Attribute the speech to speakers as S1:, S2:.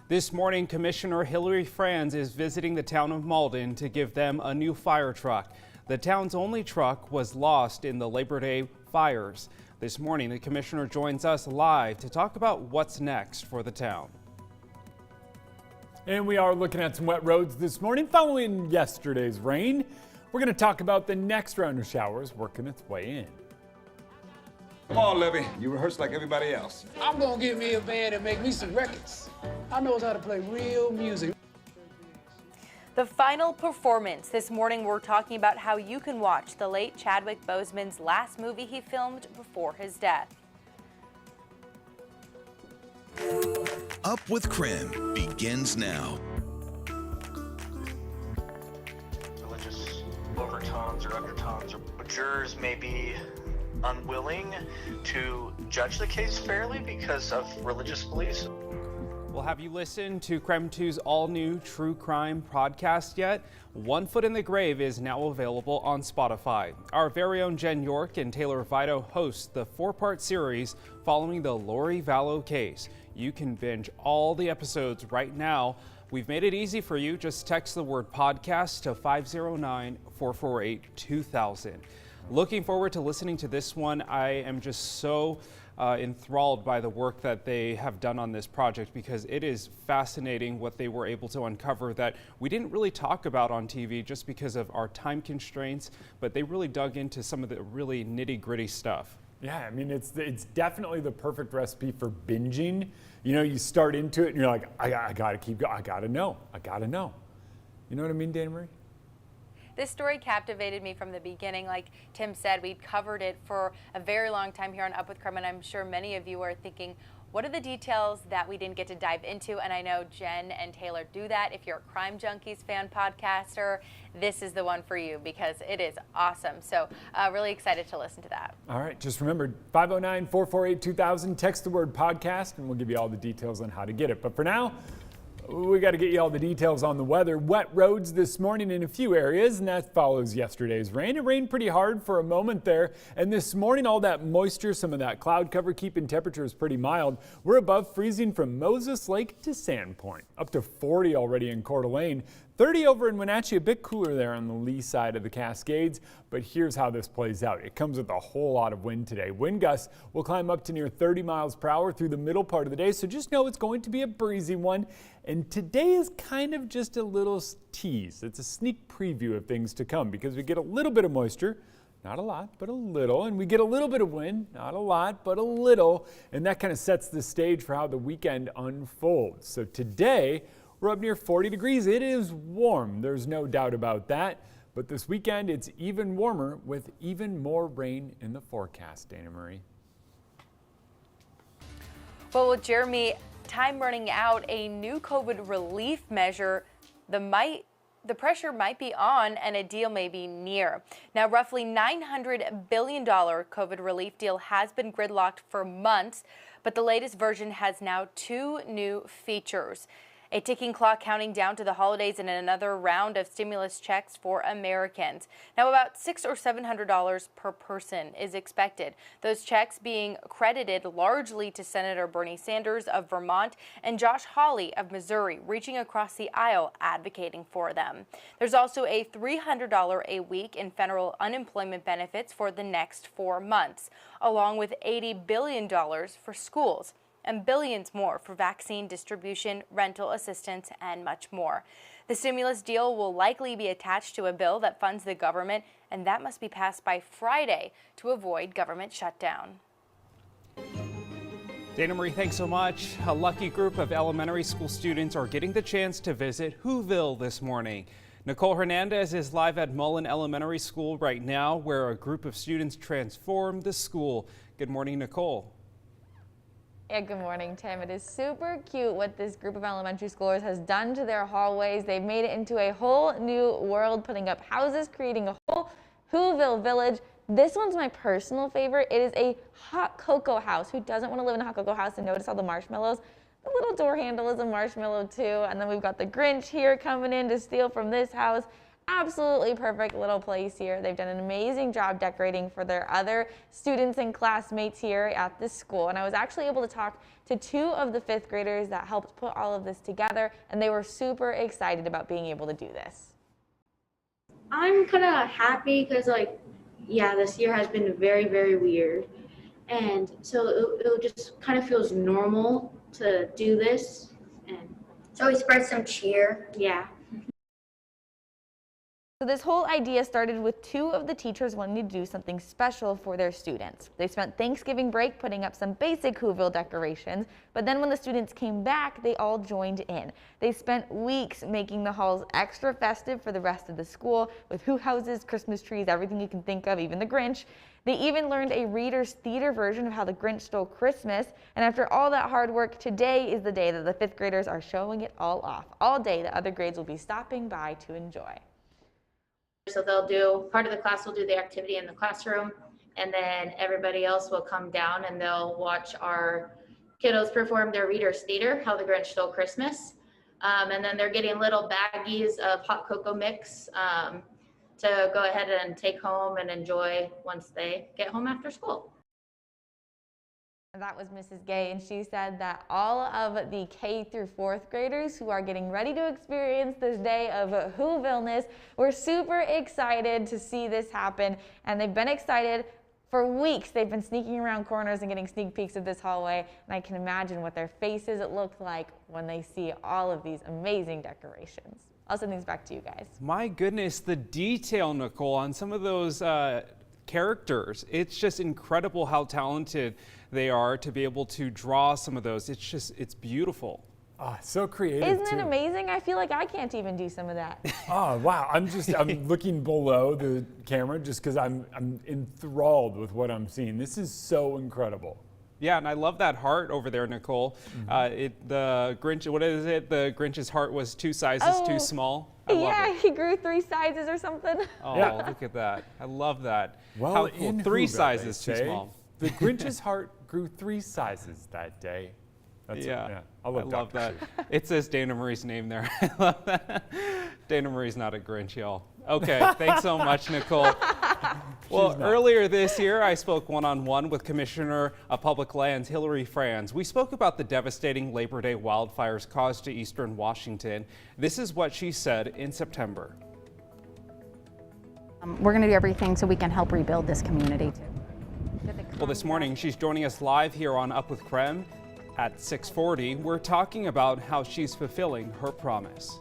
S1: This morning, Commissioner Hillary Franz is visiting the town of Malden to give them a new fire truck. The town's only truck was lost in the Labor Day fires. This morning, the commissioner joins us live to talk about what's next for the town.
S2: And we are looking at some wet roads this morning following yesterday's rain. We're going to talk about the next round of showers working its way in.
S3: Come on, Levy. You rehearse like everybody else.
S4: I'm gonna get me a band and make me some records. I knows how to play real music.
S5: The final performance. This morning we're talking about how you can watch the late Chadwick Boseman's last movie he filmed before his death.
S6: Up with KREM begins now.
S7: Religious overtones or undertones, or jurors may be unwilling to judge the case fairly because of religious beliefs.
S1: Well, have you listened to KREM 2's all-new True Crime podcast yet? One Foot in the Grave is now available on Spotify. Our very own Jen York and Taylor Vito host the 4-part series following the Lori Vallow case. You can binge all the episodes right now. We've made it easy for you. Just text the word podcast to 509-448-2000. Looking forward to listening to this one. I am just so enthralled by the work that they have done on this project because it is fascinating what they were able to uncover that we didn't really talk about on TV just because of our time constraints, but they really dug into some of the really nitty-gritty stuff.
S2: Yeah, I mean, it's definitely the perfect recipe for binging. You know, you start into it and you're like, I gotta keep going, I gotta know. You know what I mean, Dana Marie?
S5: This story captivated me from the beginning. Like Tim said, we'd covered it for a very long time here on Up with KREM, and I'm sure many of you are thinking, what are the details that we didn't get to dive into? And I know Jen and Taylor do that. If you're a Crime Junkies fan podcaster, this is the one for you because it is awesome. So really excited to listen to that.
S2: All right, just remember 509-448-2000, text the word podcast, and we'll give you all the details on how to get it. But for now, we got to get you all the details on the weather. Wet roads this morning in a few areas, and that follows yesterday's rain. It rained pretty hard for a moment there, and this morning all that moisture, some of that cloud cover, keeping temperatures pretty mild. We're above freezing from Moses Lake to Sandpoint, up to 40 already in Coeur d'Alene. 30 over in Wenatchee, a bit cooler there on the lee side of the Cascades, but here's how this plays out. It comes with a whole lot of wind today. Wind gusts will climb up to near 30 miles per hour through the middle part of the day, so just know it's going to be a breezy one. And today is kind of just a little tease. It's a sneak preview of things to come because we get a little bit of moisture, not a lot, but a little, and we get a little bit of wind, not a lot, but a little, and that kind of sets the stage for how the weekend unfolds. So today, we're up near 40 degrees. It is warm, there's no doubt about that. But this weekend, it's even warmer with even more rain in the forecast, Dana Marie.
S5: Well, with Jeremy, time running out, a new COVID relief measure, the pressure might be on and a deal may be near. Now, roughly $900 billion COVID relief deal has been gridlocked for months, but the latest version has now 2 new features. A ticking clock counting down to the holidays and another round of stimulus checks for Americans. Now, about $600 or $700 per person is expected. Those checks being credited largely to Senator Bernie Sanders of Vermont and Josh Hawley of Missouri, reaching across the aisle advocating for them. There's also a $300 a week in federal unemployment benefits for the next 4 months, along with $80 billion for schools, and billions more for vaccine distribution, rental assistance, and much more. The stimulus deal will likely be attached to a bill that funds the government, and that must be passed by Friday to avoid government shutdown.
S1: Dana Marie, thanks so much. A lucky group of elementary school students are getting the chance to visit Whoville this morning. Nicole Hernandez is live at Mullen Elementary School right now, where a group of students transformed the school. Good morning, Nicole.
S8: Yeah, good morning, Tim. It is super cute what this group of elementary schoolers has done to their hallways. They've made it into a whole new world, putting up houses, creating a whole Whoville village. This one's my personal favorite. It is a hot cocoa house. Who doesn't want to live in a hot cocoa house and notice all the marshmallows? The little door handle is a marshmallow too. And then we've got the Grinch here coming in to steal from this house. absolutely perfect little place here. They've done an amazing job decorating for their other students and classmates here at this school. And I was actually able to talk to 2 of the 5th graders that helped put all of this together, and they were super excited about being able to do this.
S9: I'm kind of happy because, like, yeah, this year has been very, very weird. And so it just kind of feels normal to do this. And so we spread some cheer. Yeah.
S8: So this whole idea started with 2 of the teachers wanting to do something special for their students. They spent Thanksgiving break putting up some basic Whoville decorations, but then when the students came back, they all joined in. They spent weeks making the halls extra festive for the rest of the school with Who houses, Christmas trees, everything you can think of, even the Grinch. They even learned a Reader's Theater version of How the Grinch Stole Christmas, and after all that hard work, today is the day that the 5th graders are showing it all off. All day, the other grades will be stopping by to enjoy.
S9: So they'll do, part of the class will do the activity in the classroom, and then everybody else will come down and they'll watch our kiddos perform their Reader's Theater, How the Grinch Stole Christmas. And then they're getting little baggies of hot cocoa mix to go ahead and take home and enjoy once they get home after school.
S8: That was Mrs. Gay, and she said that all of the K through 4th graders who are getting ready to experience this day of Whoville-ness were super excited to see this happen, and they've been excited for weeks. They've been sneaking around corners and getting sneak peeks of this hallway, and I can imagine what their faces look like when they see all of these amazing decorations. I'll send these back to you guys.
S1: My goodness, the detail, Nicole, on some of those characters. It's just incredible how talented they are to be able to draw some of those. It's beautiful.
S2: Oh, so creative.
S8: Isn't it amazing? I feel like I can't even do some of that.
S2: Oh, wow. I'm looking below the camera just because I'm enthralled with what I'm seeing. This is so incredible.
S1: Yeah, and I love that heart over there, Nicole. The Grinch, what is it? The Grinch's heart was 2 sizes too small. I love it.
S8: He grew 3 sizes or something.
S1: Oh,
S2: Yeah.
S1: Look at that. I love that.
S2: Well,
S1: how cool.
S2: in
S1: 3
S2: Whoville,
S1: sizes
S2: they
S1: too
S2: say,
S1: small.
S2: The Grinch's heart grew 3 sizes that day.
S1: Yeah,
S2: I
S1: love
S2: Dr.
S1: that.
S2: Seuss.
S1: It says Dana Marie's name there. I love that. Dana Marie's not a Grinch, y'all. Okay, thanks so much, Nicole. Well, earlier this year, I spoke one-on-one with Commissioner of Public Lands Hillary Franz. We spoke about the devastating Labor Day wildfires caused to eastern Washington. This is what she said in September.
S10: We're going to do everything so we can help rebuild this community too.
S1: Well, this morning, she's joining us live here on Up with KREM at 6:40. We're talking about how she's fulfilling her promise.